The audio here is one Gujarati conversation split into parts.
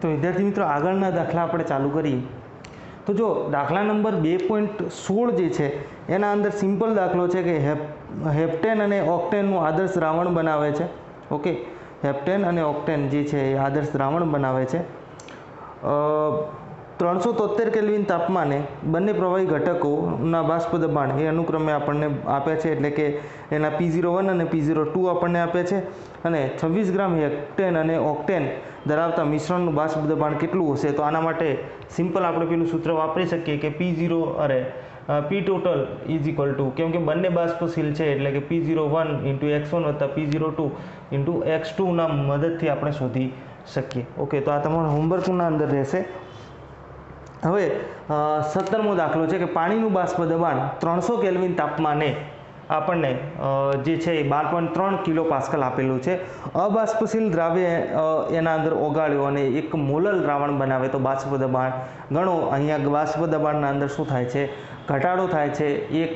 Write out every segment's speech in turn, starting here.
तो विद्यार्थी मित्रों आगळना दाखला આપણે ચાલુ કરીએ। तो जो दाखला नंबर 2.16 જે છે એના અંદર સિમ્પલ દાખલો છે કે હેપ્ટેન અને ઓક્ટેનનું આદર્શ દ્રાવણ બનાવે છે। ઓકે, હેપ્ટેન અને ઓક્ટેન જે છે એ આદર્શ દ્રાવણ બનાવે છે। 373 કેલ્વિન તાપમાને બંને પ્રવાહી ઘટકોના બાષ્પ દબાણ એ અનુક્રમે આપણને આપ્યા છે, એટલે કે એના P01 અને P02 આપણને આપ્યા છે, અને 26 ગ્રામ હેપ્ટેન અને ઓક્ટેન ધરાવતા મિશ્રણનું બાષ્પ દબાણ કેટલું હશે। તો આના માટે સિમ્પલ આપણે પેલું સૂત્ર વાપરી શકીએ કે P total is equal two, કેમ કે બંને બાષ્પશીલ છે એટલે કે P01 ઇન્ટુ x1 વત્તા P02 ઇન્ટુ x2 ના મદદથી આપણે શોધી શકીએ। ઓકે, તો આ તમારા હોમવર્કના અંદર રહેશે। હવે 17મો દાખલો છે કે પાણીનું બાષ્પ દબાણ 300 કેલ્વિન તાપમાને આપણને જે છે એ 12.3 કિલો પાસ્કલ આપેલું છે। અબાષ્પશીલ દ્રાવ્ય એના અંદર ઓગાળ્યો અને એક મોલર દ્રાવણ બનાવે તો બાષ્પ દબાણ ગણો। અહીંયા બાષ્પ દબાણના અંદર શું થાય છે? ઘટાડો થાય છે। એક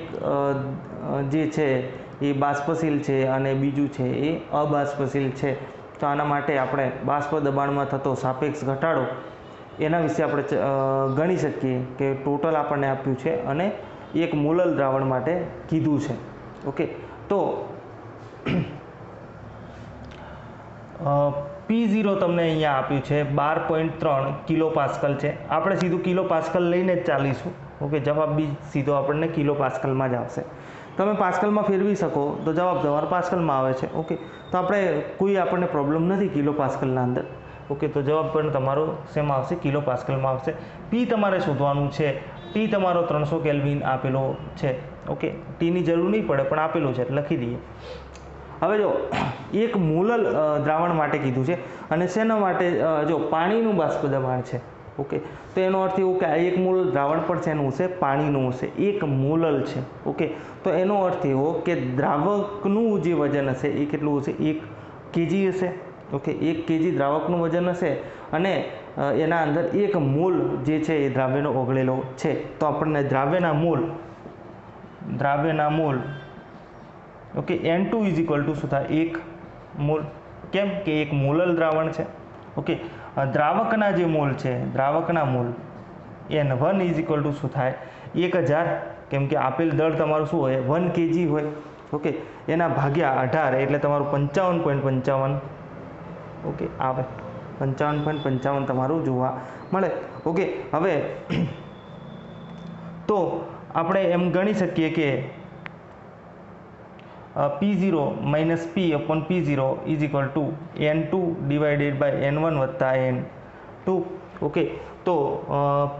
જે છે એ બાષ્પશીલ છે અને બીજું છે એ અબાષ્પશીલ છે। તો આના માટે આપણે બાષ્પ દબાણમાં થતો સાપેક્ષ ઘટાડો એના વિશે આપણે ગણી શકીએ કે ટોટલ આપણને આપ્યું છે અને એક મોલર દ્રાવણ માટે કીધું છે। ઓકે, તો P0 તમને અહીંયા આપ્યું છે 12.3 કિલો પાસ્કલ છે। આપણે સીધું કિલો પાસ્કલ લઈને જ ચાલીશું। ઓકે, જવાબ બી સીધો આપણને કિલો પાસ્કલમાં જ આવશે। તમે પાસ્કલમાં ફેરવી શકો તો જવાબ તમારો પાસ્કલમાં આવે છે। ઓકે, તો આપણે કોઈ આપણને પ્રોબ્લેમ નથી કિલો પાસ્કલના અંદર। ઓકે, તો જવાબ પણ તમારો શેમાં આવશે? કિલો પાસ્કલમાં આવશે। P તમારે શોધવાનું છે। T તમારો 300 કેલ્વિન આપેલો છે। ઓકે, ટીની જરૂર નહીં પડે પણ આપેલું છે લખી દઈએ। હવે જો એક મોલર દ્રાવણ માટે કીધું છે અને શેના માટે? જો પાણીનું બાષ્પ દબાણ છે। ઓકે, તો એનો અર્થ એવો કે આ એક મોલર દ્રાવણ પણ શેનું હશે? પાણીનું હશે। એક મોલર છે। ઓકે, તો એનો અર્થ એવો કે દ્રાવકનું જે વજન હશે એ કેટલું હશે? 1 kg હશે। ઓકે, 1 kg દ્રાવકનું વજન હશે અને એના અંદર 1 મોલ જે છે એ દ્રાવ્યનો ઓગળેલો છે। તો આપણને દ્રાવ્યના mole okay N2 is equal to શું થાય? 1 મોલ। કેમ કે એક મોલર દ્રાવણ છે। ઓકે, દ્રાવકના જે મોલ છે, દ્રાવકના mole N1 is equal to શું થાય? 1000, કેમ કે આપેલ દળ તમારું શું હોય? 1 kg હોય। ઓકે, એના ભાગ્યા 18 એટલે તમારું 55.55 ઓકે આવે। 55.55 તમારું જોવા મળે। ઓકે, હવે તો આપણે એમ ગણી શકીએ કે P0 minus P upon P0 is equal to N2 divided by N1 વત્તા N2। ઓકે, તો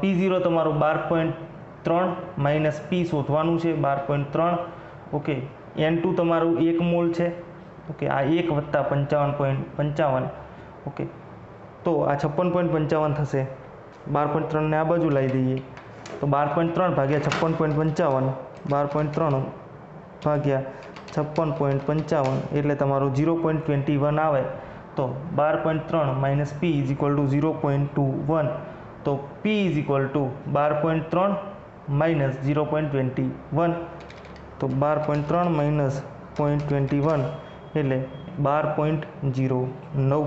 P0 તમારું 12.3 માઇનસ P શોધવાનું છે 12.3। ઓકે, N2 તમારું 1 મોલ છે। ઓકે, આ 1 વત્તા 55.55। ઓકે, તો આ 56.55 થશે। 12.3 ને આ બાજુ લાવી દઈએ તો 12.3 ભાગ્યા 56.55, 12.3 ભાગ્યા 56.55 એટલે તમારું 0.21 આવે। તો 12.3 minus P is equal two 0.21। તો P is equal two 12.3 minus 0.21। તો 12.3 માઇનસ 0.21 એટલે 12.09।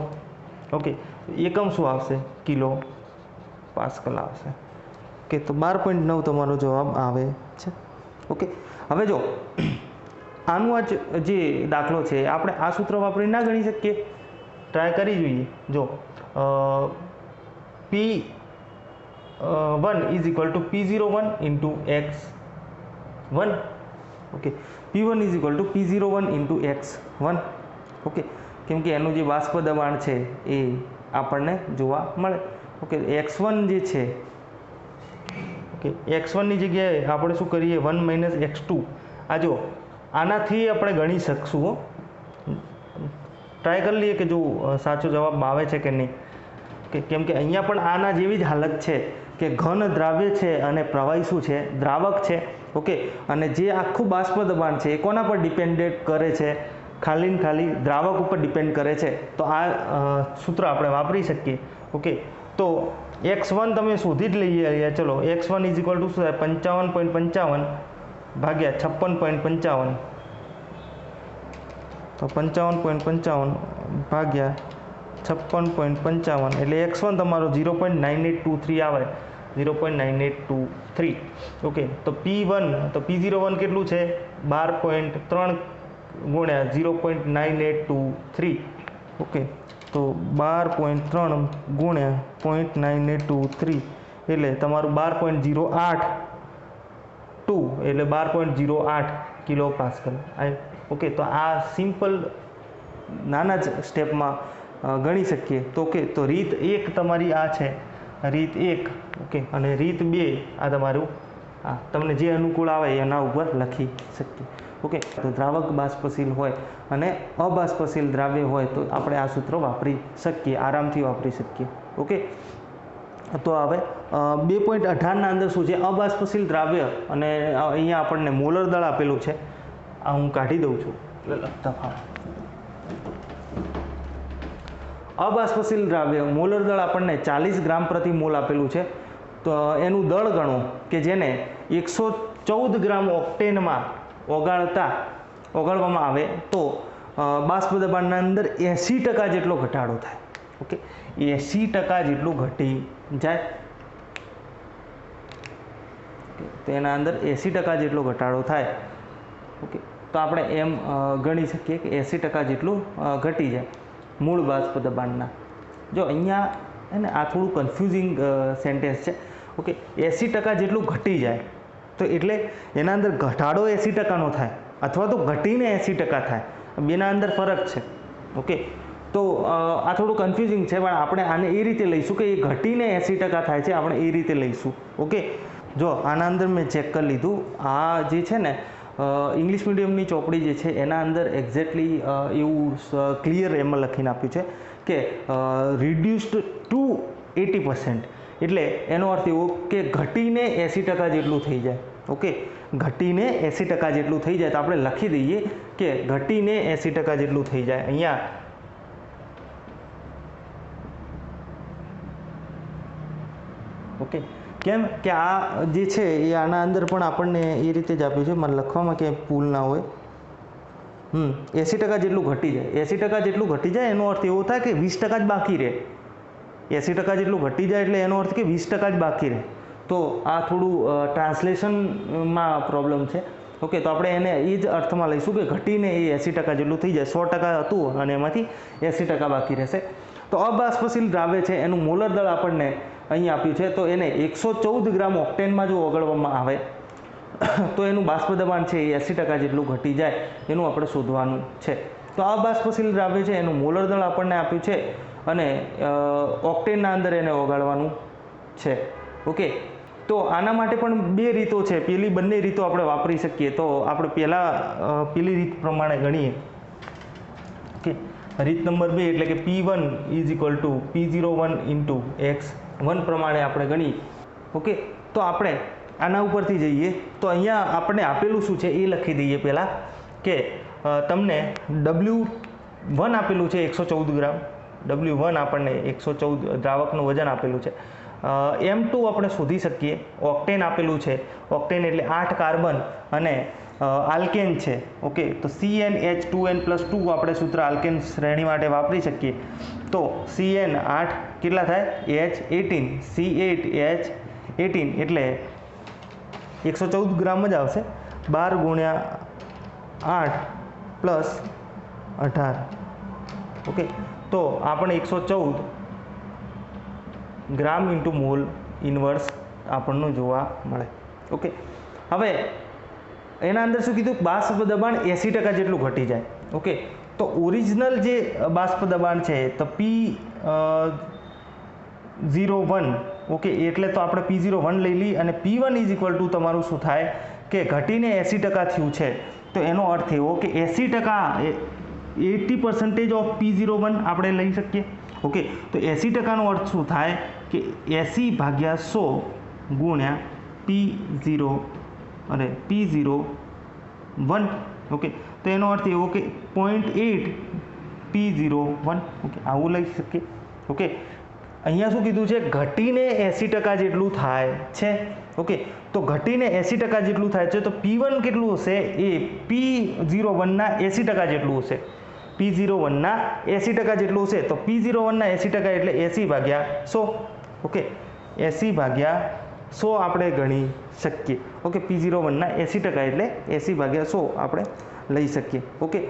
ઓકે, એકમ શું આવશે? કિલો પાસ્કલ આવશે। ઓકે, તો 12.9 તમારો જવાબ આવે છે। ઓકે, હવે જો આનું આ જે દાખલો છે આપણે આ સૂત્ર વાપરી ના ગણી શકીએ? ટ્રાય કરી જોઈએ। જો P1 is equal two P01 into x1। Okay, P1 is equal two P01 into x1। Okay, કેમ કે એનું જે બાષ્પ દબાણ છે એ આપણને જોવા મળે। ઓકે, x1 જે છે, ઓકે x1 ની જગ્યાએ આપણે શું કરીએ? 1 માઇનસ x2। આ જો આનાથી આપણે ગણી શકશું। ટ્રાય કરી લઈએ કે જો સાચો જવાબ આવે છે કે નહીં। કે કેમ કે અહીંયા પણ આના જેવી જ હાલત છે કે ઘન દ્રાવ્ય છે અને પ્રવાહી શું છે? દ્રાવક છે। ઓકે, અને જે આખું બાષ્પ દબાણ છે એ કોના પર ડિપેન્ડેડ કરે છે? ખાલી ને ખાલી દ્રાવક ઉપર ડિપેન્ડ કરે છે। તો આ સૂત્ર આપણે વાપરી શકીએ। ઓકે, તો x1 તમે શોધી જ લઈએ। ચલો, x1 ઇઝ ઇક્વલ ટુ શું થાય? 55.55 ભાગ્યા 56.55। તો 55.55 ભાગ્યા 56.55 એટલે x1 તમારો 0.9823 આવે, 0.9823. ઓકે, તો P1 તો P01 કેટલું છે 12.3 ગુણ્યા 0.9823. ઓકે, તો 12.3 ગુણ્યા 0.9823 એટલે તમારું 12.082 એટલે 12.08 કિલો પાસ્કલ. ઓકે, તો આ સિમ્પલ નાના જ સ્ટેપમાં ગણી શકીએ. તો ઓકે, તો રીત 1 તમારી આ છે, રીત 1. ઓકે, અને રીત 2 આ તમારું આ તમને જે અનુકૂળ આવે એના ઉપર લખી શકીએ. ઓકે, તો દ્રાવક બાષ્પશીલ હોય અને અબાષ્પશીલ દ્રાવ્ય હોય તો આપણે આ સૂત્ર વાપરી શકીએ, આરામથી વાપરી શકીએ. ઓકે, તો હવે 2.18ના અંદર શું છે અબાષ્પશીલ દ્રાવ્ય, અને અહીંયા આપણને મોલર દળ આપેલું છે. આ હું કાઢી દઉં છું અબાષ્પશીલ દ્રાવ્ય મોલર દળ આપણને 40 ગ્રામ પ્રતિ મોલ આપેલું છે. તો એનું દળ ગણો કે જેને 114 ગ્રામ ઓક્ટેનમાં ઓગાળવામાં આવે તો બાષ્પ દબાણના અંદર 80% જેટલો ઘટાડો થાય. ઓકે, 80% જેટલું ઘટી જાય. તો એના અંદર 80% જેટલો ઘટાડો થાય. ઓકે, તો આપણે એમ ગણી શકીએ કે 80% જેટલું ઘટી જાય મૂળ બાષ્પ દબાણના. જો અહીંયા હે ને આ થોડું કન્ફ્યુઝિંગ સેન્ટેન્સ છે. ઓકે, 80% જેટલું ઘટી જાય તો એટલે એના અંદર ઘટાડો 80%નો થાય અથવા તો ઘટીને 80% થાય, બેના અંદર ફરક છે. ઓકે, તો આ થોડું કન્ફ્યુઝિંગ છે, પણ આપણે આને એ રીતે લઈશું કે એ ઘટીને 80% થાય છે, આપણે એ રીતે લઈશું. ઓકે, જો આના અંદર મેં ચેક કરી લીધું, આ જે છે ને ઇંગ્લિશ મીડિયમની ચોપડી જે છે એના અંદર એક્ઝેક્ટલી એવું ક્લિયર એમાં લખીને આપ્યું છે કે રિડ્યુસ્ડ ટુ 80%, એટલે એનો અર્થ એવો કે ઘટીને 80% જેટલું થઈ જાય. ઓકે, ઘટીને 80% જેટલું થઈ જાય તો આપણે લખી દઈએ કે ઘટીને 80% જેટલું થઈ જાય. અહીંયા ઓકે, કેમ કે આ જે છે એ આના અંદર પણ આપણને એ રીતે જ આપ્યું છે, મને લખવામાં ક્યાંય ભૂલ ના હોય. 80% જેટલું ઘટી જાય, 80% જેટલું ઘટી જાય એનો અર્થ એવો થાય કે 20% જ બાકી રહે. 80% જેટલું ઘટી જાય એટલે એનો અર્થ કે 20% જ બાકી રહે. તો આ થોડું ટ્રાન્સલેશનમાં પ્રોબ્લેમ છે. ઓકે, તો આપણે એને એ જ અર્થમાં લઈશું કે ઘટીને એ 80% જેટલું થઈ જાય. 100% હતું અને એમાંથી 80% બાકી રહેશે. તો અબાષ્પશીલ દ્રાવ્ય છે એનું મોલર દળ આપણને અહીં આપ્યું છે. તો એને 114 ગ્રામ ઓક્ટેનમાં જો ઓગાળવામાં આવે તો એનું બાષ્પ દબાણ છે એ 80% જેટલું ઘટી જાય, એનું આપણે શોધવાનું છે. તો અબાષ્પશીલ દ્રાવ્ય છે એનું મોલર દળ આપણને આપ્યું છે અને ઓક્ટેનના અંદર એને ઓગાળવાનું છે. ઓકે, તો આના માટે પણ 2 રીતો છે. પેલી બંને રીતો આપણે વાપરી શકીએ. તો આપણે પેલી રીત પ્રમાણે ગણીએ. ઓકે, રીત નંબર 2 એટલે કે P1 = P01 × x1 પ્રમાણે આપણે ગણીએ. ઓકે, તો આપણે આના ઉપરથી જઈએ તો અહીંયા આપણને આપેલું શું છે એ લખી દઈએ પહેલાં કે તમને W1 આપેલું છે 114 ગ્રામ. W1 આપણને 114 દ્રાવકનું વજન આપેલું છે. M2 આપણે શોધી શકીએ. ઓક્ટેન આપેલું છે. ઓક્ટેન એટલે 8 કાર્બન અને આલ્કેન છે. ઓકે, તો CnH2n+2 આપણે સૂત્ર આલ્કેન શ્રેણી માટે વાપરી શકીએ. તો Cn 8 કેટલા થાય H18, C8H18 એટલે 114 ગ્રામ જ આવશે. 12 ગુણ્યા 8 પ્લસ 18. ઓકે, તો આપણે 114 ગ્રામ ઇન્ટુ મોલ ઇન્વર્સ આપણનું જોવા મળે. ઓકે, હવે એના અંદર શું કીધું બાષ્પ દબાણ 80% જેટલું ઘટી જાય. ઓકે, તો ઓરિજિનલ જે બાષ્પ દબાણ છે તો P01. ઓકે, એટલે તો આપણે P01 લઈ લઈએ અને P1 = તમારું શું થાય કે ઘટીને 80% થયું છે. તો એનો અર્થ એવો કે 80% ઓફ P01 આપણે લઈ શકીએ. ઓકે, તો 80%નો અર્થ શું થાય કે 80/100 ગુણ્યા P01. ઓકે, તો એનો અર્થ એવો કે 0.8 P01. ઓકે, આવું લઈ શકીએ. ઓકે, અહીંયા શું કીધું છે ઘટીને 80% જેટલું થાય છે. ઓકે, તો ઘટીને 80% જેટલું થાય છે તો P1 કેટલું હશે એ P01 ના 80% જેટલું હશે. P01ના 80% જેટલું છે. તો P01ના 80% એટલે 80/100. ઓકે, 80/100 આપણે ગણી શકીએ. ઓકે, P01ના 80% એટલે 80/100 આપણે લઈ શકીએ. ઓકે,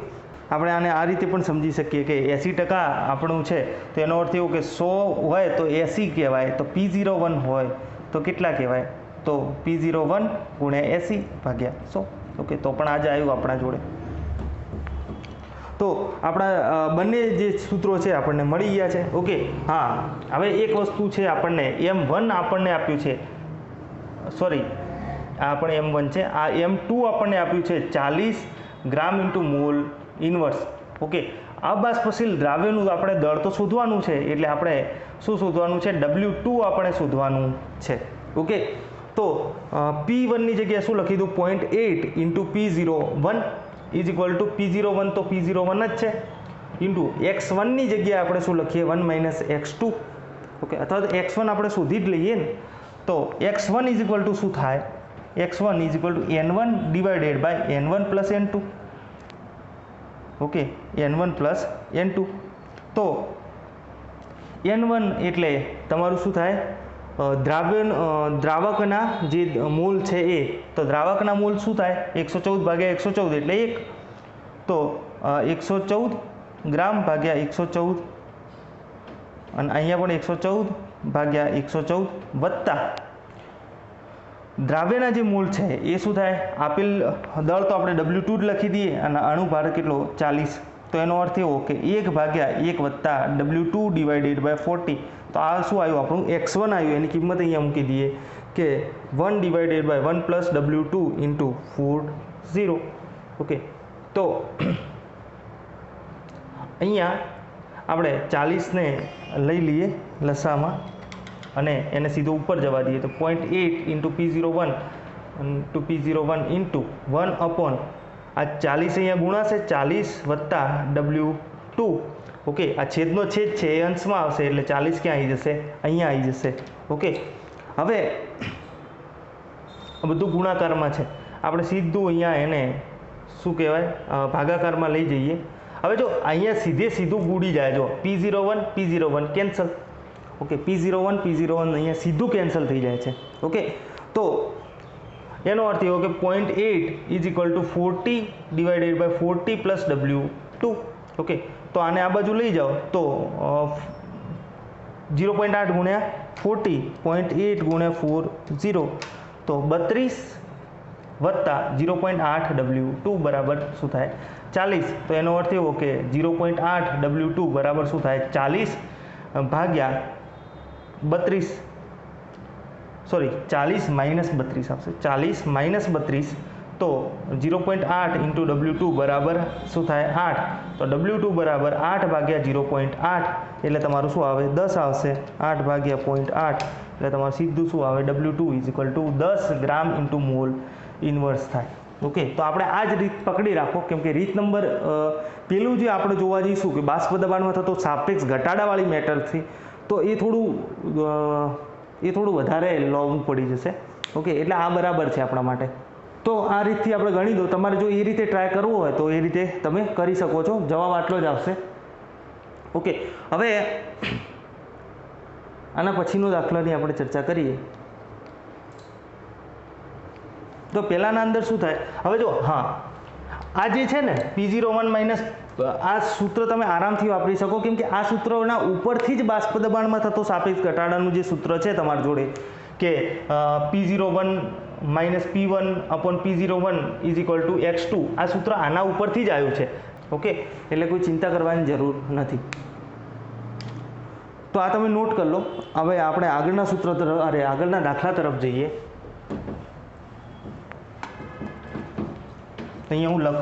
આપણે આને આ રીતે પણ સમજી શકીએ કે 80% આપણું છે તો એનો અર્થ એવો કે 100 હોય તો 80 કહેવાય, તો P01 હોય તો કેટલા કહેવાય? તો P01 ગુણ્યા 80/100. ઓકે, તો પણ આજે આવ્યું આપણા જોડે. તો આપણા બંને જે સૂત્રો છે આપણને મળી ગયા છે. ઓકે, હા, હવે એક વસ્તુ છે, આપણને M1 આપણને આપ્યું છે, સોરી આ આપણે M1 છે, આ M2 આપણને આપ્યું છે 40 ગ્રામ ઇન્ટુ મોલ ઇન્વર્સ. ઓકે, અબાષ્પશીલ દ્રાવ્યનું આપણે દળ તો શોધવાનું છે, એટલે આપણે શું શોધવાનું છે? W2 આપણે શોધવાનું છે. ઓકે, તો P1ની જગ્યાએ શું લખી દઉં? 0.8 into P01 is equal two P01, તો P01 જ છે, ઇન્ટુ X1ની જગ્યાએ આપણે શું લખીએ? 1 - X2. ઓકે, અથવા તો X1 આપણે શોધી જ લઈએ ને, તો X1 ઇઝ ઇક્વલ ટુ શું થાય? X1 is equal to N1 divided by N1 plus N2. Okay, N1 plus N2. તો N1 એટલે તમારું શું થાય? દ્રાવકના જે મોલ છે એ, તો દ્રાવકના મોલ શું થાય? 114/114 એટલે 1. તો 114 ગ્રામ ભાગ્યા 114, અને અહીંયા પણ 114/114 વત્તા દ્રાવ્યના જે મોલ છે એ શું થાય? આપેલ દળ તો આપણે W2 જ લખી દઈએ, અને અણુભાર કેટલો? 40. તો એનો અર્થ એવો કે 1/1 વત્તા W2 ડિવાઇડેડ બાય 40. તો આ શું આવ્યું? આપણું X1 આવ્યું. એની કિંમત અહીંયા મૂકી દઈએ કે 1 divided by 1 plus W2 into 40. Okay, તો અહીંયા આપણે 40ને લઈ લઈએ લસામાં, અને એને સીધો ઉપર જવા દઈએ. તો 0.8 ઇન્ટુ P01 ઇન્ટુ 1 અપોન આ 40 અહીંયા ગુણાશે, 40 વત્તા W2. ઓકે, આ છેદનો છેદ છે એ અંશમાં આવશે, એટલે 40 ક્યાં આવી જશે? અહીંયા આવી જશે. ઓકે, હવે બધું ગુણાકારમાં છે, આપણે સીધું અહીંયા એને શું કહેવાય? ભાગાકારમાં લઈ જઈએ. હવે જો અહીંયા સીધું ગુડી જાય, જો P01 કેન્સલ. ઓકે, P01 અહીંયા સીધું કેન્સલ થઈ જાય છે. ઓકે, તો એનો અર્થ એવો કે 0.8 is equal to 40 divided by 40 plus W2. Okay, તો આને આ બાજુ લઈ જાઓ તો 0.8 ગુણ્યા 40, 0.8 ગુણ્યા 40, તો 32 વત્તા 0.8 W2 બરાબર શું થાય? 40. તો એનો અર્થ એવો કે 0.8 W2 બરાબર શું થાય? 40 ભાગ્યા 32, સોરી 40 માઇનસ 32 આવશે, 40 માઇનસ 32. તો 0.8 ઇન્ટુ W2 બરાબર શું થાય? 8. તો W2 બરાબર 8 ભાગ્યા 0.8 એટલે તમારું શું આવે? 10 આવશે. 8 ભાગ્યા 0.8 એટલે તમારું સીધું શું આવે? W2 is equal two 10 gram into mall inverse થાય. ઓકે, તો આપણે આ જ રીત પકડી રાખો, કેમ કે રીત નંબર પેલું જે આપણે જોવા જઈશું કે બાષ્પ દબાણમાં થતો સાપેક્ષ ઘટાડાવાળી મેટરથી, તો એ થોડું વધારે લોંગ પડી જશે. ઓકે, એટલે આ બરાબર છે આપણા માટે. તો આ રીતથી આપણે ગણી દો. તમારે જો એ રીતે ટ્રાય કરવો હોય તો એ રીતે તમે કરી શકો છો. જવાબ આટલો જ આવશે. ઓકે, હવે આના પછીનો દાખલાની આપણે ચર્ચા કરીએ. તો પહેલાના અંદર શું થાય? હવે જો, હા, આ જે છે ને P01 માઇનસ, આ સૂત્ર તમે આરામથી વાપરી શકો, કેમ કે આ સૂત્રના ઉપરથી જ બાષ્પ દબાણમાં થતો સાપેક્ષ ઘટાડાનું જે સૂત્ર છે તમારી જોડે કે P01 minus P1 upon P01 is equal two X2, આ સૂત્ર આના ઉપરથી જ આવ્યું છે. ઓકે, એટલે કોઈ ચિંતા કરવાની જરૂર નથી. તો આ તમે નોટ કરી લો. હવે આપણે આગળના સૂત્ર તરફ, આગળના દાખલા તરફ જઈએ. અહીંયા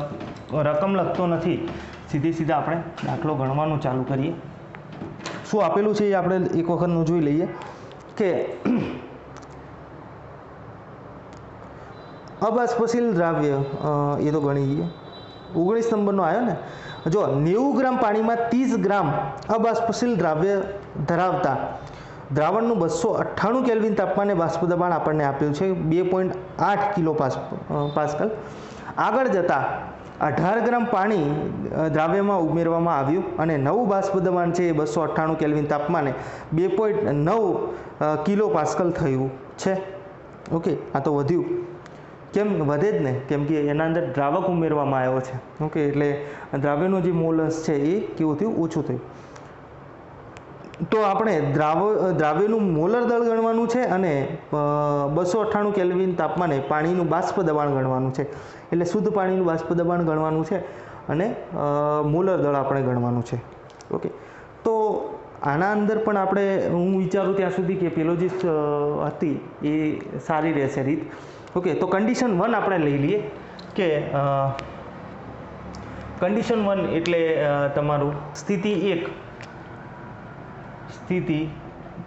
હું રકમ લખતો નથી, સીધા આપણે દાખલો ગણવાનું ચાલુ કરીએ. શું આપેલું છે એ આપણે એક વખત જોઈ લઈએ કે અબાષ્પશીલ દ્રાવ્ય, એ તો ગણી ગઈએ. 19 નંબરનો આવ્યો ને. જો 90 ગ્રામ પાણીમાં 30 ગ્રામ અબાષ્પશીલ દ્રાવ્ય ધરાવતા દ્રાવણનું 298 કેલ્વિન તાપમાને બાષ્પ દબાણ આપણને આપ્યું છે 2.8 કિલો પાસ્કલ. આગળ જતા 18 ગ્રામ પાણી દ્રાવ્યમાં ઉમેરવામાં આવ્યું અને નવું બાષ્પ દબાણ છે એ 298 કેલ્વિન તાપમાને 2.9 કિલો પાસ્કલ થયું છે. ઓકે, આ તો વધ્યું. કેમ વધે જ ને? કેમ કે એના અંદર દ્રાવક ઉમેરવામાં આવ્યો છે. ઓકે, એટલે દ્રાવ્યનો જે મોલસ છે એ કેવું થયું? ઓછું થયું. તો આપણે દ્રાવ્યનું મોલર દળ ગણવાનું છે અને 298 કેલ્વિન તાપમાને પાણીનું બાષ્પ દબાણ ગણવાનું છે. એટલે શુદ્ધ પાણીનું બાષ્પ દબાણ ગણવાનું છે અને મોલર દળ આપણે ગણવાનું છે. ઓકે, તો આના અંદર પણ આપણે હું વિચારું ત્યાં સુધી કે પેલો જે હતી એ સારી રહેશે રીત. ઓકે, તો કન્ડિશન 1 આપણે લઈ લઈએ કે કન્ડિશન 1 એટલે તમારું સ્થિતિ 1.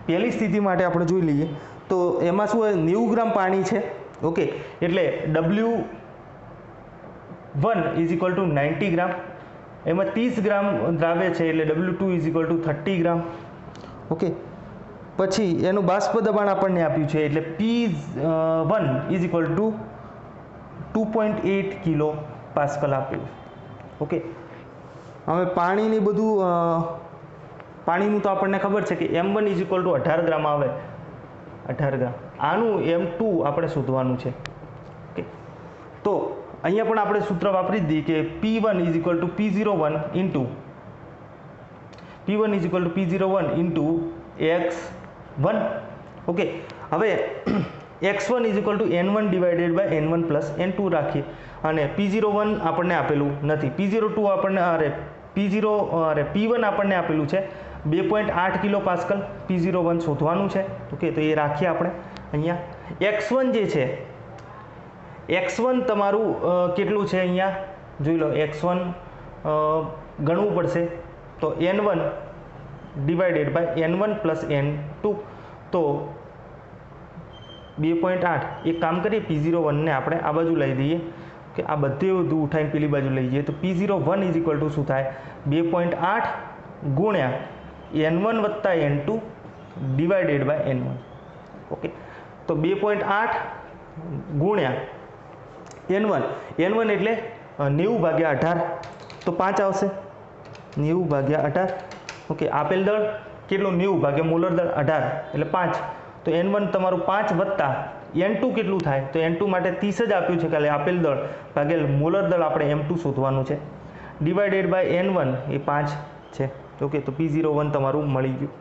પહેલી સ્થિતિ માટે આપણે જોઈ લઈએ તો એમાં શું હોય? 90 ગ્રામ પાણી છે. ઓકે, એટલે W1 = 90 ગ્રામ, એમાં 30 ગ્રામ દ્રાવ્ય છે એટલે W2 = 30 ગ્રામ. ઓકે, પછી એનું બાષ્પ દબાણ આપણને આપ્યું છે એટલે P1 = 2.8 કિલો પાસ્કલ આપ્યું. ઓકે, હવે પાણીની બધું પાણીનું તો આપણને ખબર છે કે M1 = 18 ગ્રામ આવે. 18 ગ્રામ. આનું M2 આપણે શોધવાનું છે. ઓકે, તો અહીંયા પણ આપણે સૂત્ર વાપરી જ દઈએ કે P1 = P01 into X1. Okay, હવે X1 = N1 / N1 + N2 રાખીએ અને P01 આપણને આપેલું નથી. P1 આપણને આપેલું છે 2.8 કિલો પાસ્કલ. P01 શોધવાનું છે. ઓકે, તો એ રાખીએ આપણે અહીંયા. X1 જે છે, X1 તમારું કેટલું છે અહીંયા જોઈ લો. X1 ગણવું પડશે તો N1 / N1 + N2. તો 2.8. એક કામ કરીએ, P01 ને આપણે આ બાજુ લઈ દઈએ કે આ બધું ઉઠાઈને પેલી બાજુ લઈ જઈએ તો P01 = શું થાય? 2.8 ગુણ્યા N1 + N2 / N1. ઓકે, તો 2.8 ગુણ્યા N1 એટલે 90/18 તો 5 આવશે. 90/18. ઓકે, આપેલ દળ કેટલું? 90 મોલર દળ 18 એટલે 5. તો N1 તમારું 5 વત્તા N2 કેટલું થાય? તો N2 માટે 30 જ આપ્યું છે. ખાલી આપેલ દળ ભાગેલ મોલર દળ આપણે M2 શોધવાનું છે. / N1 એ 5 છે. ઓકે, તો P01 તમારું મળી ગયું.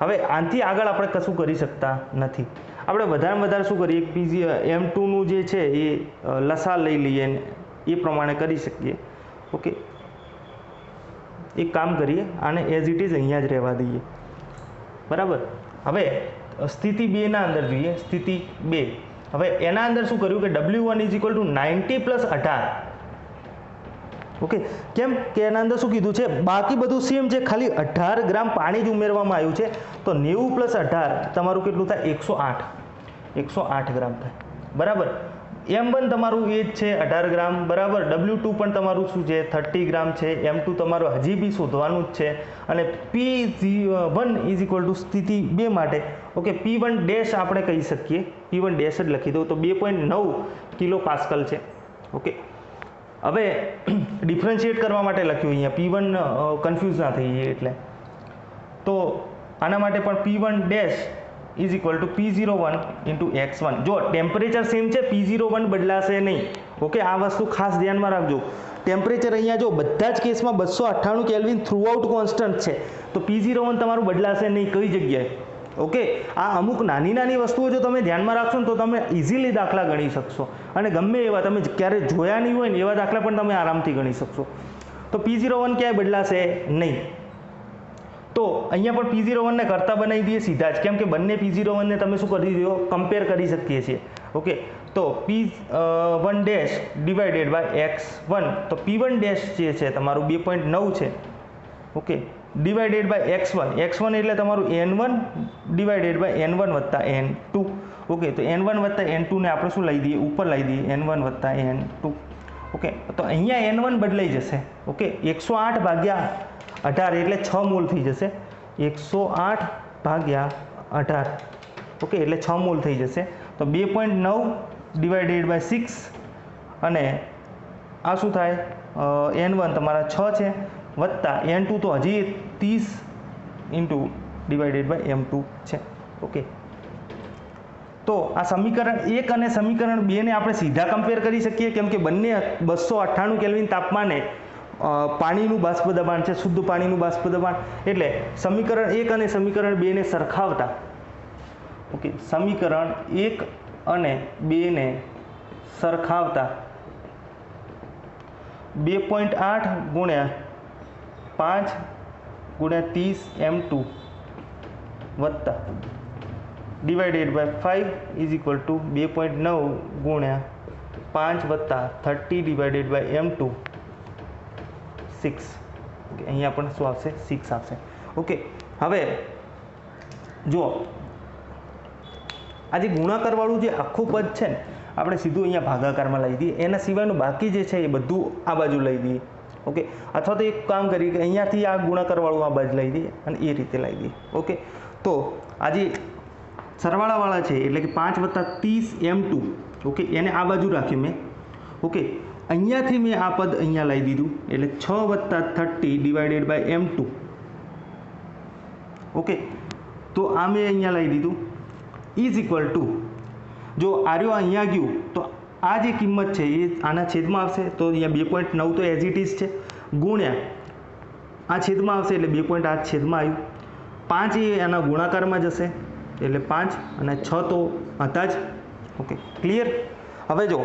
હવે આનાથી આગળ આપણે કશું કરી શકતા નથી. આપણે વધારે શું કરીએ? M2નું જે છે એ લસા લઈ લઈએ એ પ્રમાણે કરી શકીએ. ઓકે, એક કામ કરીએ, આને એઝ ઇટ ઇઝ અહીંયા જ રહેવા દઈએ. બરાબર. હવે સ્થિતિ 2 ના અંદર જોઈએ. સ્થિતિ 2. હવે એના અંદર શું કર્યું કે W1 = 90 + 18. ઓકે, કેમ કે એના અંદર શું કીધું છે? બાકી બધું સેમ છે, ખાલી 18 ગ્રામ પાણી જ ઉમેરવામાં આવ્યું છે. તો 90 + 18 તમારું કેટલું થાય? 108 ગ્રામ થાય. બરાબર. M1 તમારું એ જ છે 18 ગ્રામ. બરાબર. W2 પણ તમારું શું છે? 30 ગ્રામ છે. M2 તમારું હજી બી શોધવાનું જ છે. અને P1 = સ્થિતિ 2 માટે ઓકે P1 આપણે કહી શકીએ. P1 જ લખી દઉં તો 2.9 કિલો પાસ્કલ છે. ઓકે, હવે ડિફરન્શિએટ કરવા માટે લખ્યું અહીંયા. P1 કન્ફ્યુઝ ના થઈ જાય એટલે. તો આના માટે પણ P1 = P01 × X1. જો ટેમ્પરેચર સેમ છે, P01 બદલાશે નહીં. ઓકે, આ વસ્તુ ખાસ ધ્યાનમાં રાખજો. ટેમ્પરેચર અહીંયા જો બધા જ કેસમાં 298 કેલ્વિન થ્રુઆઉટ કોન્સ્ટન્ટ છે. તો P01 તમારું બદલાશે નહીં કઈ જગ્યાએ. ઓકે, આ અમુક નાની વસ્તુઓ જો તમે ધ્યાનમાં રાખશો ને તો તમે ઇઝીલી દાખલા ગણી શકશો. અને ગમે એવા તમે ક્યારે જોયા નહીં હોય ને એવા દાખલા પણ તમે આરામથી ગણી શકશો. તો P01 ક્યાંય બદલાશે નહીં. તો અહીંયા પણ P01 ને કરતા બનાવી દઈએ સીધા જ. કેમ કે બંને P01 ને તમે શું કરી દો? કમ્પેર કરી શકીએ છીએ. ઓકે, તો P1 / X1. તો P1 જે છે તમારું 2.9 છે. ઓકે, / X1 એટલે તમારું N1 / N1 + N2. ઓકે, તો N1 + N2 ને આપણે શું લઈ દઈએ? ઉપર લઈ દઈએ N1 + N2. ઓકે, તો અહીંયા N1 બદલાઈ જશે. ઓકે, 108/18 એટલે 6 મોલ થઈ જશે. 108/18. ઓકે, એટલે 6 મોલ થઈ જશે. તો 2.9 / 6 અને આ શું થાય? n1 તમારા 6 છે વત્તા n2 તો હજી 30 ઇન્ટુ ડિવાઇડેડ બાય m2 છે. ઓકે, તો આ સમીકરણ 1 અને સમીકરણ 2 ને આપણે સીધા કમ્પેર કરી શકીએ, કેમ કે બંને 298 કેલ્વિન તાપમાને પાણીનું બાષ્પ દબાણ છે, શુદ્ધ પાણીનું બાષ્પ દબાણ. એટલે સમીકરણ 1 અને સમીકરણ 2 ને સરખાવતા, ઓકે, સમીકરણ 1 અને 2 ને સરખાવતા 2.8 ગુણ્યા 5 ગુણ્યા 30 m2 વત્તા divided by 5 is equal to 2.9 ગુણ્યા 5 વત્તા 30 ડિવાઇડેડ બાય m2 6. ઓકે, અહીંયા પણ શું આવશે? 6 આવશે. ઓકે, હવે જુઓ આ જે ગુણાકારવાળું જે આખું પદ છે ને આપણે સીધું અહીંયા ભાગાકારમાં લઈ દઈએ, એના સિવાયનું બાકી જે છે એ બધું આ બાજુ લઈ દઈએ. ઓકે, અથવા તો એક કામ કરીએ કે અહીંયાથી આ ગુણાકારવાળું આ બાજુ લઈ દઈએ અને એ રીતે લઈ દઈએ. ઓકે, તો આ જે સરવાળાવાળા છે એટલે કે 5 વત્તા 30 m2, ઓકે, એને આ બાજુ રાખ્યું મેં. ઓકે, અહીંયાથી મેં આ પદ અહીંયા લઈ દીધું એટલે 6 વત્તા 30 ડિવાઇડેડ બાય m2. ઓકે, તો આ મેં અહીંયા લઈ દીધું ઇઝ ઇક્વલ ટુ, જો આર્યો અહીંયા ગયું તો આ જે કિંમત છે એ આના છેદમાં આવશે, તો અહીંયા 2.9 તો એઝ ઇટ ઇઝ છે, ગુણ્યા આ છેદમાં આવશે એટલે 2.8 છેદમાં આવ્યું, 5 એ એના ગુણાકારમાં જશે એટલે 5 અને 6 તો હતા જ. Okay, clear. હવે જો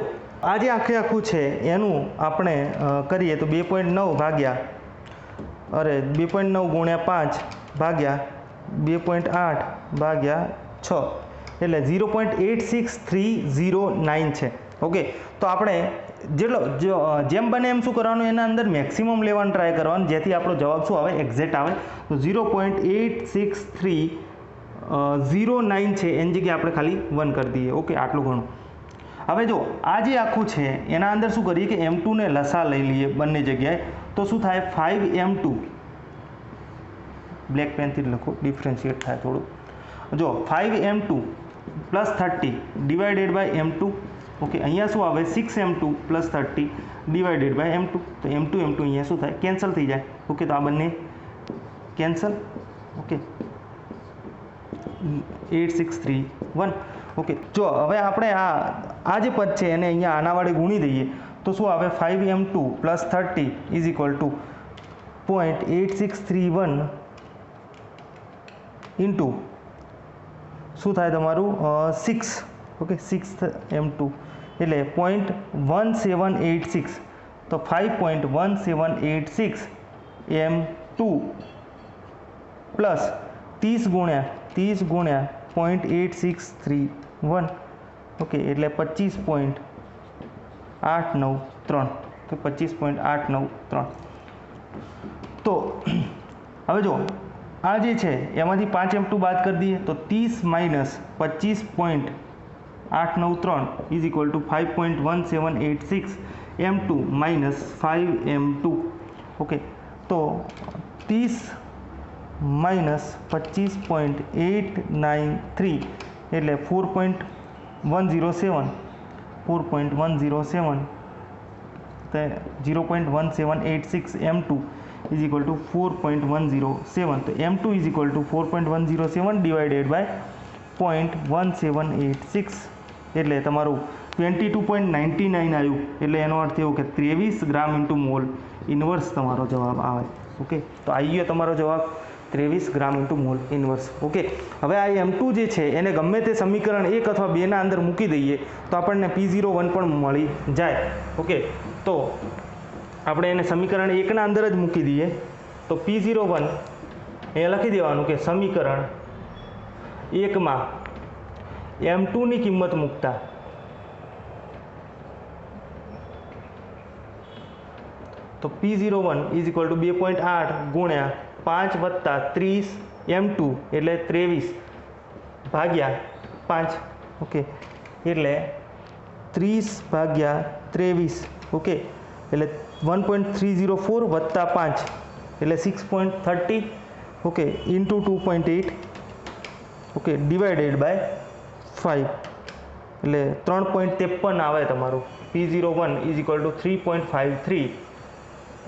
આ જે આખું છે એનું આપણે કરીએ તો 2.9 ભાગ્યા 2.9 ગુણ્યા 5 ભાગ્યા 2.8 ભાગ્યા 6 એટલે 0.86309 છે. ઓકે, તો આપણે જેમ બને એમ શું કરવાનું, એના અંદર મેક્સિમમ લેવાનું ટ્રાય કરવાનું, જેથી આપણો જવાબ શું આવે? એક્ઝેક્ટ આવે. તો 0.86309 છે એની જગ્યાએ આપણે ખાલી 1 કરી દઈએ. ઓકે, આટલું ઘણું. હવે જો આ જે આખું છે એના અંદર શું કરીએ કે m2 ને લસા લઈ લઈએ બંને જગ્યાએ, તો શું થાય? 5m2, બ્લેક પેનથી લખો, ડિફરન્શિએટ થાય થોડું. જો 5m2 plus 30 divided by m2. Okay, અહીંયા શું આવે? 6m2 plus 30 divided by m2. તો m2 અહીંયા શું થાય? કેન્સલ થઈ જાય. ઓકે, તો આ બંને કેન્સલ. ઓકે, 8631. ઓકે, જો હવે આપણે આ જે પદ છે એને અહીંયા આના વડે ગુણી દઈએ તો શું આવે? 5m2 plus 30 is equal two 0.8631 into શું થાય તમારું 6. ઓકે, 6m2 એટલે 0.1786, તો 5.1786 m2 પ્લસ 30 ગુણ્યા 0.8631. ઓકે, એટલે 25.893. તો 25.893. તો હવે જો આ જે છે એમાંથી 5m2 બાદ કરી દઈએ તો 30 minus 25.893 is equal two 5.1786 m2 minus 5m2. Okay, તો 30 માઇનસ 25.893 એટલે 4.107 તો 0.1786 m2 ઇઝ ઇક્વલ ટુ 4.107. તો m2 is equal to 4.107 divided by 0.1786 એટલે તમારું 22.99 આવ્યું. એટલે એનો અર્થ એવો કે 23 ગ્રામ ઇન્ટુ મોલ ઇન્વર્સ તમારો જવાબ આવે. ઓકે, તો આવી ગયો તમારો જવાબ 23 ગ્રામ ઇન્ટુ મોલ ઇન્વર્સ. ઓકે, હવે આ m2 જે છે એને ગમે તે સમીકરણ 1 અથવા 2 ના અંદર મૂકી દઈએ તો આપણને P01 પણ મળી જાય. ઓકે, તો આપણે એને સમીકરણ 1 ના અંદર જ મૂકી દઈએ તો P01 એ લખી દેવાનું કે સમીકરણ 1 માં m2 ની કિંમત મૂકતા તો P01 ઇઝ ઇક્વલ ટુ 2.8 ગુણ્યા 5 વત્તા 30 m2 એટલે 23 ભાગ્યા 5. ઓકે, એટલે 30 ભાગ્યા 23. ઓકે, એટલે 1.304 વત્તા 5 એટલે 6.30. Okay, into 2.8. Okay, divided by 5 એટલે 3.53 આવે તમારું. P01 ઇઝ ઇક્વલ ટુ 3.53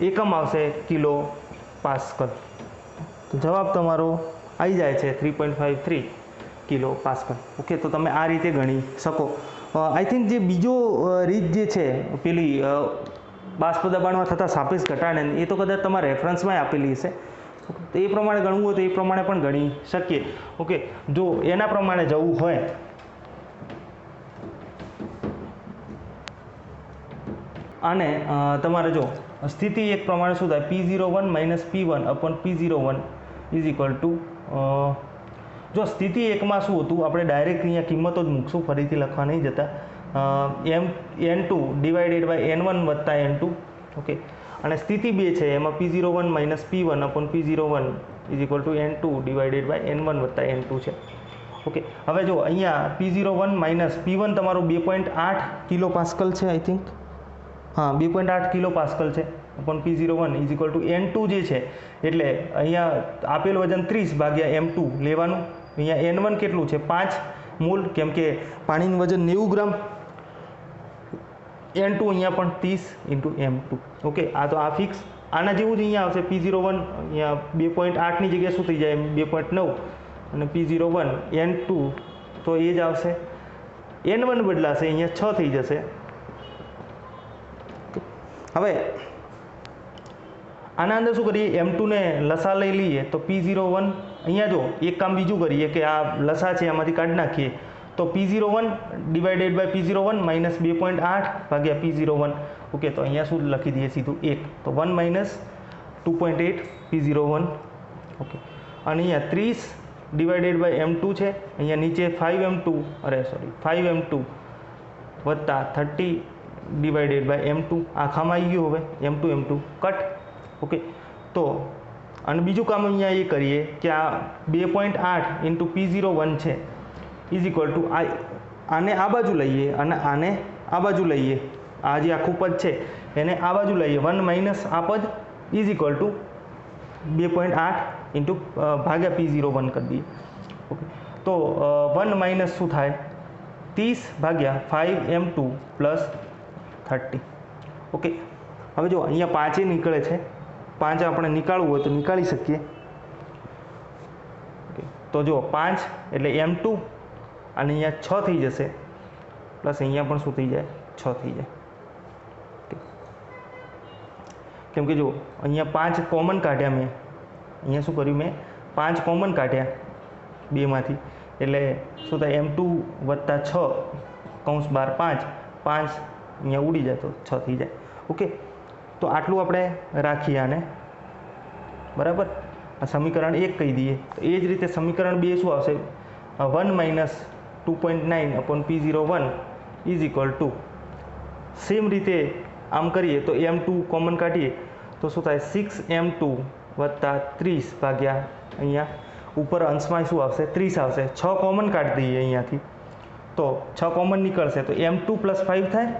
એકમ આવશે કિલો પાસ્કલ. તો જવાબ તમારો આવી જાય છે 3.53 કિલો પાસ્કલ. ઓકે, તો તમે આ રીતે ગણી શકો. આઈ થિંક જે બીજો રીત જે છે પેલી બાષ્પ દબાણમાં થતા સાપેક્ષ ઘટાડે એ તો કદાચ તમારા રેફરન્સમાં આપેલી હશે, તો એ પ્રમાણે ગણવું હોય તો એ પ્રમાણે પણ ગણી શકીએ. ઓકે, જો એના પ્રમાણે જવું હોય અને તમારે જો સ્થિતિ એક પ્રમાણે શું થાય, P01 minus P1 upon P01 is equal two, જો સ્થિતિ એકમાં શું હતું આપણે ડાયરેક્ટ અહીંયા કિંમતો જ મૂકશું, ફરીથી લખવા નહીં જતા. N2 ડિવાઇડેડ બાય N1 વત્તા N2. ઓકે, અને સ્થિતિ 2 છે એમાં P01 minus P1 upon P01 is equal to N2 divided by N1 વત્તા N2 છે. ઓકે, હવે જો અહીંયા P01 માઇનસ P1 તમારું 2.8 કિલો પાસ્કલ છે, આઈ થિંક, હા 2.8 કિલો પાસ્કલ છે upon P01 is equal to N2 જે છે એટલે અહીંયા આપેલ વજન 30 ભાગ્યા M2 લેવાનું. અહીંયા N1 કેટલું છે 5 મૂલ, કેમ કે પાણીનું વજન 90 ગ્રામ. N2 અહીંયા પણ 30 ઇન્ટુ M2. ઓકે, આ તો આ ફિક્સ. આના જેવું જ અહીંયા આવશે P01 અહીંયા 2.8ની જગ્યાએ શું થઈ જાય 2.9 અને P01 N2 તો એ જ આવશે. N1 બદલાશે, અહીંયા 6 થઈ જશે. હવે આના અંદર શું કરીએ, M2 ને લસા લઈ લઈએ તો P01 અહીંયા જો એક કામ બીજું કરીએ કે આ લસા છે એમાંથી કાઢી નાખીએ તો P01 divided by P01 minus 2.8 ભાગ્યા P01. ઓકે, તો અહીંયા શું લખી દઈએ સીધું 1, તો 1 માઇનસ 2.8 P01. ઓકે, અને અહીંયા 30 ડિવાઇડેડ બાય M2 છે, અહીંયા નીચે 5M2 5M2 વત્તા 30 ડિવાઇડેડ બાય M2. આખામાં આવી ગયું, હવે M2 કટ. ઓકે, તો અને બીજું કામ અહીંયા એ કરીએ કે આ 2.8 ઇન્ટુ P01 છે ઇઝ ઇક્વલ ટુ આને આ બાજુ લઈએ અને આને આ બાજુ લઈએ, આ જે આખું પદ છે એને આ બાજુ લઈએ, 1 માઇનસ આ પદ ઇઝ ઇક્વલ ટુ 2.8 ઇન્ટુ ભાગ્યા P01 કરી દઈએ. ઓકે, તો 1 માઇનસ શું થાય 30 ભાગ્યા 5M2 પ્લસ 30. ઓકે, હવે જો અહીંયા 5 નીકળે છે, 5 આપણે નીકાળવું હોય તો નીકાળી શકીએ. ઓકે, તો જો 5 એટલે M2 અને અહીંયા 6 થઈ જશે, પ્લસ અહીંયા પણ શું થઈ જાય 6 થઈ જાય. કેમ કે જો અહીંયા 5 કોમન કાઢ્યા મેં, અહીંયા શું કર્યું મેં 5 કોમન કાઢ્યા બેમાંથી, એટલે શું થાય M2 વત્તા 6 કૌંસ 12 5 અહીંયા ઉડી જાય તો 6 થઈ જાય. ઓકે, તો આટલું આપણે રાખીએ આને, બરાબર. આ સમીકરણ 1 કહી દઈએ. તો એ જ રીતે સમીકરણ 2 શું આવશે, 1 minus 2.9 upon P01 is equal to, same રીતે આમ કરીએ તો M2 કોમન કાઢીએ તો શું થાય 6M2 વત્તા 30 ભાગ્યા અહીંયા ઉપર અંશમાં શું આવશે 30 આવશે. 6 કોમન કાઢી દઈએ અહીંયાથી તો 6 કોમન નીકળશે તો M2 પ્લસ 5 થાય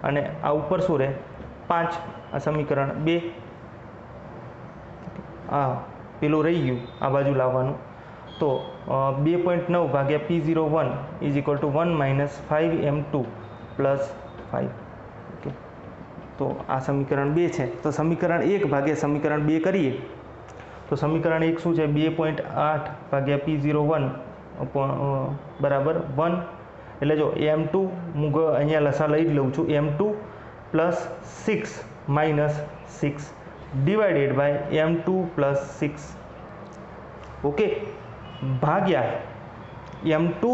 અને આ ઉપર શું રહે 5. આ સમીકરણ 2. આ પેલું રહી ગયું, આ બાજુ લાવવાનું, તો 2.9 ભાગ્યા P01 is equal two 1 minus 5M2 plus 5. Okay, તો આ સમીકરણ 2 છે. તો સમીકરણ 1 ભાગ્યા સમીકરણ 2 કરીએ તો સમીકરણ 1 શું છે 2.8 ભાગ્યા P01 બરાબર 1. એટલે જો M2 હું અહીંયા લસા લઈ જ લઉં છું, M2 plus 6 minus 6 divided by M2 plus 6. Okay, ભાગ્યા M2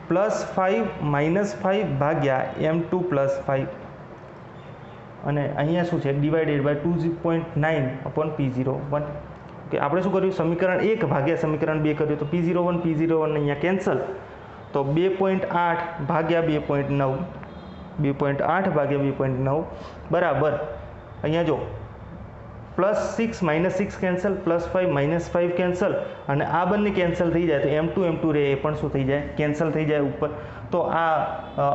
પ્લસ 5 માઇનસ 5 ભાગ્યા M2 પ્લસ 5 અને અહીંયા શું છે divided by 2.9 upon P01. Okay, આપણે શું કર્યું સમીકરણ 1 ભાગ્યા સમીકરણ 2 કર્યું તો P01 અહીંયા કેન્સલ, તો 2.8 ભાગ્યા 2.9 2.8 ભાગ્યા 2.9 બરાબર અહીંયા જો plus 6 minus 6 cancel, plus 5 minus 5 cancel અને આ બંને કેન્સલ થઈ જાય તો M2 રહે એ પણ શું થઈ જાય કેન્સલ થઈ જાય ઉપર. તો આ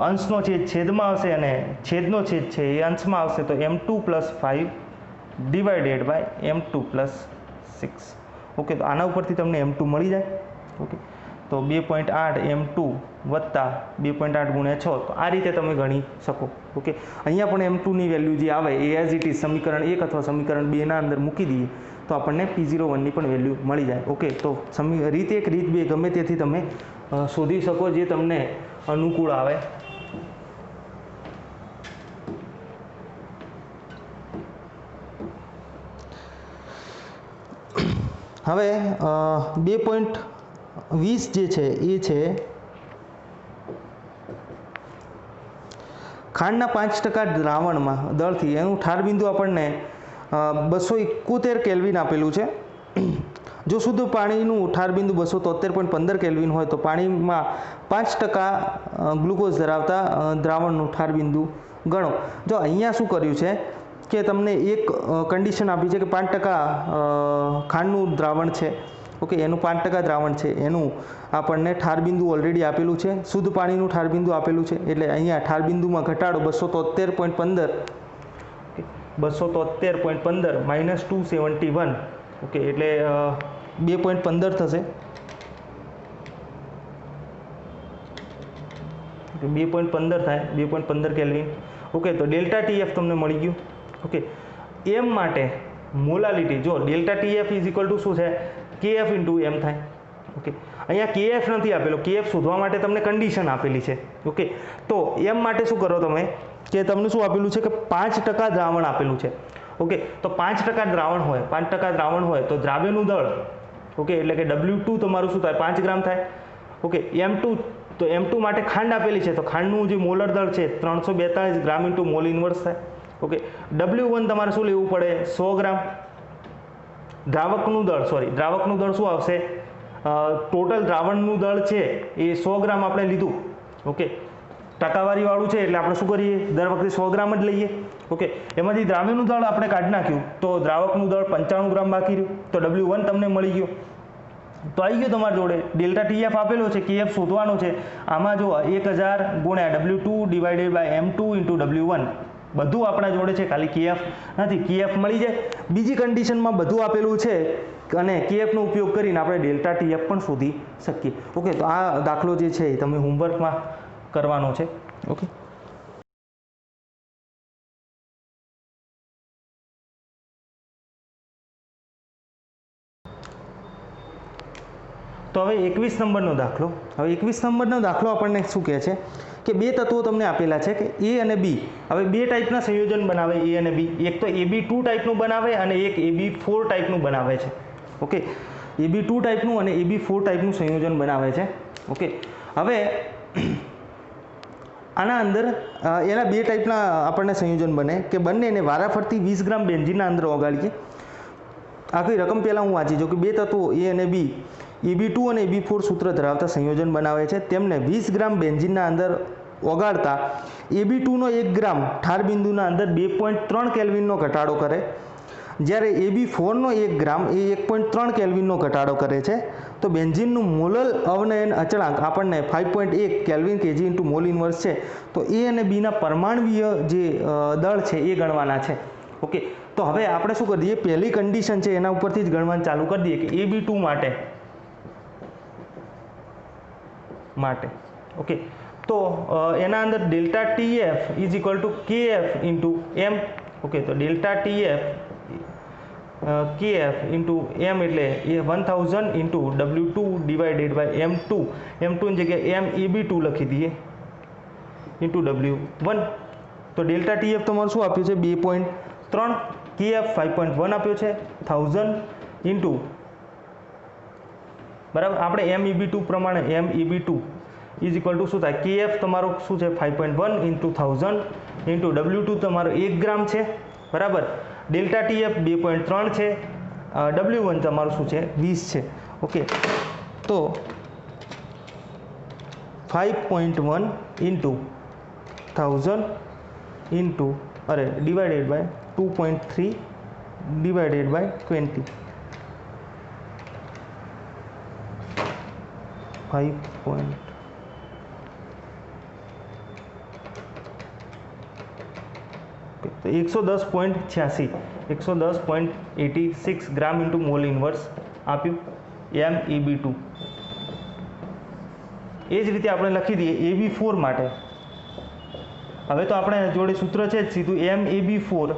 અંશનો છેદ છેદમાં આવશે અને છેદનો છેદ છે એ અંશમાં આવશે, તો M2 plus 5 divided by M2 plus 6. Okay, તો આના ઉપરથી તમને M2 મળી જાય. ઓકે, તો તો 2.8 M2 વત્તા 2.8 ગુણ્યા 6, તો આ રીતે તમે ગણી શકો. ઓકે, અહીંયા પણ M2ની વેલ્યુ જે આવે એ એઝ ઇટ ઇઝ સમીકરણ 1 અથવા સમીકરણ 2ના અંદર મૂકી દઈએ તો આપણને P01ની પણ વેલ્યુ મળી જાય. ઓકે, તો રીત 1 રીત 2 ગમે તેથી તમે શોધી શકો જે તમને અનુકૂળ આવે. હવે 2.20 જે છે એ છે ખાંડના 5% દ્રાવણમાં દળથી, એનું ઠાર બિંદુ આપણને 271 કેલ્વિન આપેલું છે. જો શુદ્ધ પાણીનું ઠાર બિંદુ 273.15 કેલ્વિન હોય તો પાણીમાં 5% ગ્લુકોઝ ધરાવતા દ્રાવણનું ઠાર બિંદુ ગણો. જો અહીંયા શું કર્યું છે કે તમને એક કન્ડિશન આપી છે કે 5% ખાંડનું દ્રાવણ છે. ઓકે, એનું 5% દ્રાવણ છે, એનું આપણને ઠાર બિંદુ ઓલરેડી આપેલું છે, શુદ્ધ પાણીનું ઠાર બિંદુ આપેલું છે, એટલે અહીંયા ઠાર બિંદુમાં ઘટાડો 273.15 માઇનસ 271. ઓકે, એટલે 2.15 થશે. 2.15 થાય, 2.15 કેલ્વિન. ઓકે, તો ડેલ્ટા TF તમને મળી ગયું. ઓકે, એમ માટે મોલાલિટી, જો delta TF is equal to શું છે, KF ઇન્ટુ એમ થાય. ઓકે, અહીંયા KF નથી આપેલો, KF શોધવા માટે તમને કન્ડિશન આપેલી છે. ઓકે, તો એમ માટે શું કરો તમે કે તમને શું આપેલું છે કે 5% દ્રાવણ આપેલું છે. ઓકે, તો 5% દ્રાવણ હોય, 5% દ્રાવણ હોય તો દ્રાવ્યનું દળ, ઓકે, એટલે કે W2 તમારું શું થાય, 5 ગ્રામ થાય. ઓકે, M2, તો M2 માટે ખાંડ આપેલી છે તો ખાંડનું જે મોલર દળ છે 342 ગ્રામ ઇન્ટુ મોલ ઇન્વર્સ થાય. ઓકે, W1 તમારે શું લેવું પડે, 100 ગ્રામ. દ્રાવકનું દળ શું આવશે, ટોટલ દ્રાવણનું દળ છે એ 100 ગ્રામ આપણે લીધું. ઓકે, ટકાવારી વાળું છે એટલે આપણે શું કરીએ, દર વખતે 100 ગ્રામ જ લઈએ. ઓકે, એમાંથી દ્રાવ્યનું દળ આપણે કાઢી નાખ્યું તો દ્રાવકનું દળ 95 ગ્રામ બાકી રહ્યું, તો W1 તમને મળી ગયો. તો આવી ગયો તમારી જોડે ડેલ્ટા TF આપેલો છે, KF શોધવાનો છે. આમાં જો 1000 ગુણ્યા W2 divided by M2 into W1 બધું આપણા જોડે છે, ખાલી KF નથી. KF મળી જાય. બીજી કન્ડિશનમાં બધું આપેલું છે અને KFનો ઉપયોગ કરીને આપણે ડેલ્ટા TF પણ શોધી શકીએ. ઓકે, તો આ દાખલો જે છે એ તમે હોમવર્કમાં કરવાનો છે. ઓકે, તો હવે 21 નંબરનો દાખલો. હવે 21 નંબરનો દાખલો આપણને શું કહે છે કે બે તત્વો તમને આપેલા છે કે A અને B. હવે બે ટાઈપના સંયોજન બનાવે A અને B. એક તો AB2 ટાઈપનું બનાવે અને એક AB4 ટાઈપનું બનાવે છે. ઓકે, AB2 ટાઈપનું અને AB4 ટાઈપનું સંયોજન બનાવે છે. ઓકે, હવે આના અંદર એના બે ટાઈપના આપણને સંયોજન બને કે બંનેને વારાફરતી 20 ગ્રામ બેન્ઝીનના અંદર ઓગાળીએ. આખી રકમ પહેલાં હું વાંચી જાઉં કે બે તત્વો A અને B AB2 અને AB4 સૂત્ર ધરાવતા સંયોજન બનાવે છે. તેમને 20 ગ્રામ બેન્ઝીનના અંદર ઓગાળતા AB2નો 1 ગ્રામ ઠાર બિંદુના અંદર 2.3 કેલ્વિનનો ઘટાડો કરે, જ્યારે AB4નો 1 ગ્રામ એ 1.3 કેલ્વિનનો ઘટાડો કરે છે. તો બેન્ઝીનનું મોલલ અવનયન અચળાંક આપણને 5.1 kelvin KG into mall inverse છે. તો A અને Bના પરમાણવીય જે દળ છે એ ગણવાના છે. ઓકે, તો હવે આપણે શું કરી દઈએ, પહેલી કન્ડિશન છે એના ઉપરથી જ ગણવાનું ચાલુ કરી દઈએ કે AB2 માટે. ઓકે, તો એના અંદર delta TF is equal to KF into M. Okay, તો delta TF KF into M એટલે એ 1000 into W2 divided by M2. M2ની જગ્યાએ MEB2 લખી દઈએ ઇન્ટુ W1. તો ડેલ્ટા TF તમારું શું આપ્યું છે, 2.3. KF 5.1 આપ્યો છે, 1000 ઇન્ટુ, બરાબર, આપણે MEB2 પ્રમાણે MEB2 ઇઝ ઇક્વલ ટુ શું થાય, KF તમારો શું છે 5.1 ઇન્ટુ 1000 ઇન્ટુ W2 તમારો 1 ગ્રામ છે, બરાબર. ડેલ્ટા TF 2.3 છે, W1 તમારું શું છે 20 છે. ઓકે, તો 5.1 into 1000 into divided by 2.3 divided by 20. 5 તો 110.86 ગ્રામ ઇન્ટુ મોલ ઇન્વર્સ આપ્યું MEB2. એ જ રીતે આપણે લખી દઈએ AB4 માટે. હવે તો આપણે જોડે સૂત્ર છે જ સીધું MAB4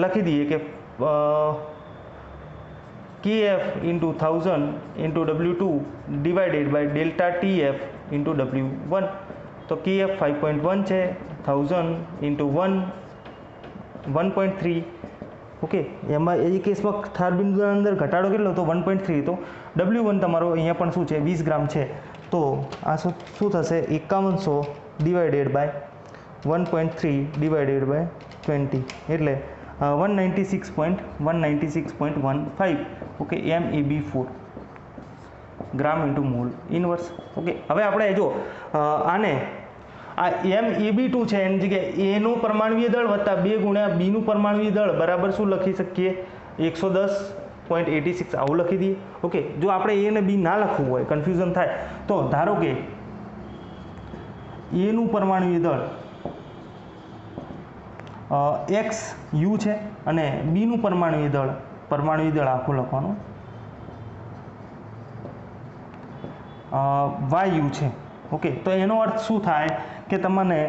લખી દઈએ કે KF into 1000 into W2 divided by delta TF into W1. તો KF 5.1 છે, 1000 into 1 1.3. ઓકે, એમાં એ કેસમાં ઠાર બિંદુના અંદર ઘટાડો કેટલો તો 1.3. તો W1 તમારો અહીંયા પણ શું છે 20 ગ્રામ છે. તો આ શું થશે 5100 ડિવાઇડેડ બાય 1.3 ડિવાઇડેડ બાય 20 એટલે 196.15. ઓકે, MAB4 ગ્રામ ઇન્ટુ મોલ ઇનવર્સ. ઓકે, હવે આપણે જો આને આ MAB2 છે એની જગ્યાએ એનું પરમાણુય દળ વત્તા 2 ગુણ્યા બીનું પરમાણુય દળ બરાબર શું લખી શકીએ 110.86 આવું લખી દઈએ. ઓકે, જો આપણે એ અને બી ના લખવું હોય કન્ફ્યુઝન થાય તો ધારો કે એનું પરમાણુય દળ XU છે અને બીનું પરમાણુય દળ આખું લખવાનું YU છે. ઓકે, તો એનો અર્થ શું થાય કે તમને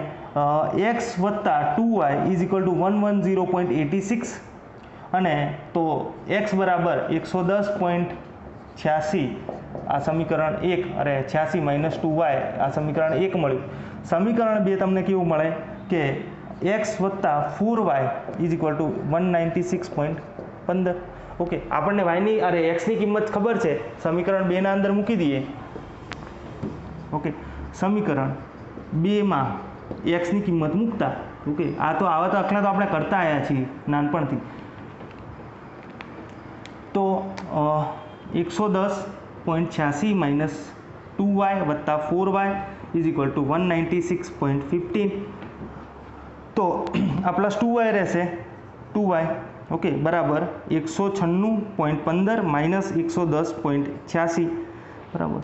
x વત્તા 2y ઇઝ ઇક્વલ ટુ 110.86 અને તો x બરાબર 110.86 આ સમીકરણ 1 અરે 86 માઇનસ 2y આ સમીકરણ 1 મળ્યું. સમીકરણ 2 તમને કેવું મળે કે x વત્તા 4y is equal two 196.15. Okay, આપણને yની અરે xની કિંમત ખબર છે, સમીકરણ 2 ના અંદર મૂકી દઈએ. ઓકે, સમીકરણ 2 માં xની કિંમત મૂકતા. ઓકે, આ તો આવા દાખલા તો આપણે કરતા આવ્યા છીએ નાનપણથી. તો 110.86 માઇનસ 2y વત્તા 4y ઇઝ ઇક્વલ ટુ 196.15. તો આ પ્લસ 2y રહેશે 2y. ઓકે, બરાબર 196.15 માઇનસ 110.86 બરાબર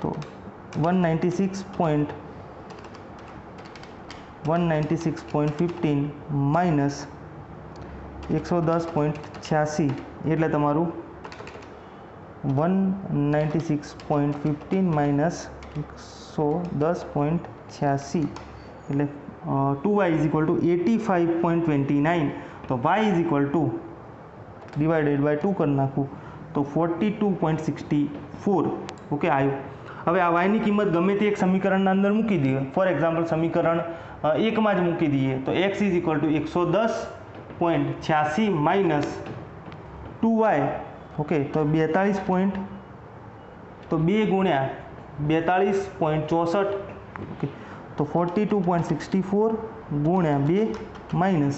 તો 196.15 માઇનસ 110.86 એટલે તમારું 196.15 માઇનસ 110.86 એટલે 2y ઇઝ ઇક્વલ ટુ 85.29. તો y is equal to divided by 2 કરી નાખું તો 42.64. ઓકે, આવ્યું. હવે આ yની કિંમત ગમે તે એક સમીકરણના અંદર મૂકી દઈએ. ફોર એક્ઝામ્પલ સમીકરણ 1 માં જ મૂકી દઈએ તો x is equal two 110.86 minus 2y. Okay, તો 42. તો 2 ગુણ્યા 42.64. ઓકે, તો 42.64 ગુણ્યા 2 માઇનસ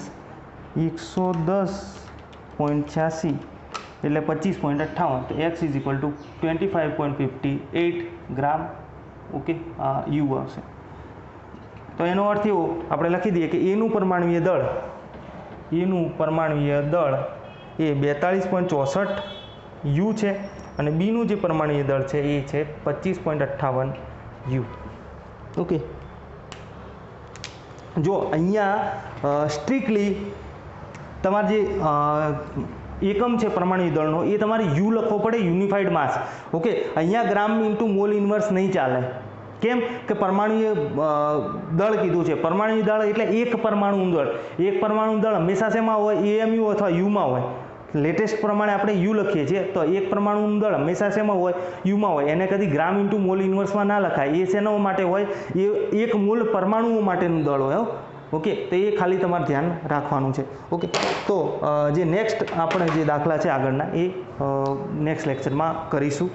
110.86 એટલે 25.58. તો x is equal two 25.58 gram. Okay, you આવશે. તો એનો અર્થ એવો આપણે લખી દઈએ કે એનું પરમાણુય દળ એ 42.64 યુ છે અને બીનું જે પરમાણુય દળ છે એ છે 25.58 યુ. ઓકે, જો અહીંયા સ્ટ્રિક્ટલી તમારે જે એકમ છે પરમાણુ દળનો એ તમારે યુ લખવો પડે, યુનિફાઈડ માસ. ઓકે, અહીંયા ગ્રામ ઇન્ટુ મોલ ઇન્વર્સ નહીં ચાલે. કેમ કે પરમાણુય દળ કીધું છે. પરમાણુ દળ એટલે એક પરમાણુ દળ. એક પરમાણુ દળ હંમેશા શેમાં હોય? એએમયુ અથવા યુમાં હોય. લેટેસ્ટ પ્રમાણે આપણે યુ લખીએ છીએ તો એક પરમાણુ દળ હંમેશા શેમાં હોય? યુમાં હોય. એને કદી ગ્રામ ઇન્ટુ મોલ ઇન્વર્સમાં ના લખાય. એ શેના માટે હોય? એ એક મૂળ પરમાણુઓ માટેનું દળ હોય. ઓકે, તો એ ખાલી તમારે ધ્યાન રાખવાનું છે. ઓકે, તો જે નેક્સ્ટ આપણે જે દાખલા છે આગળના એ નેક્સ્ટ લેક્ચરમાં કરીશું.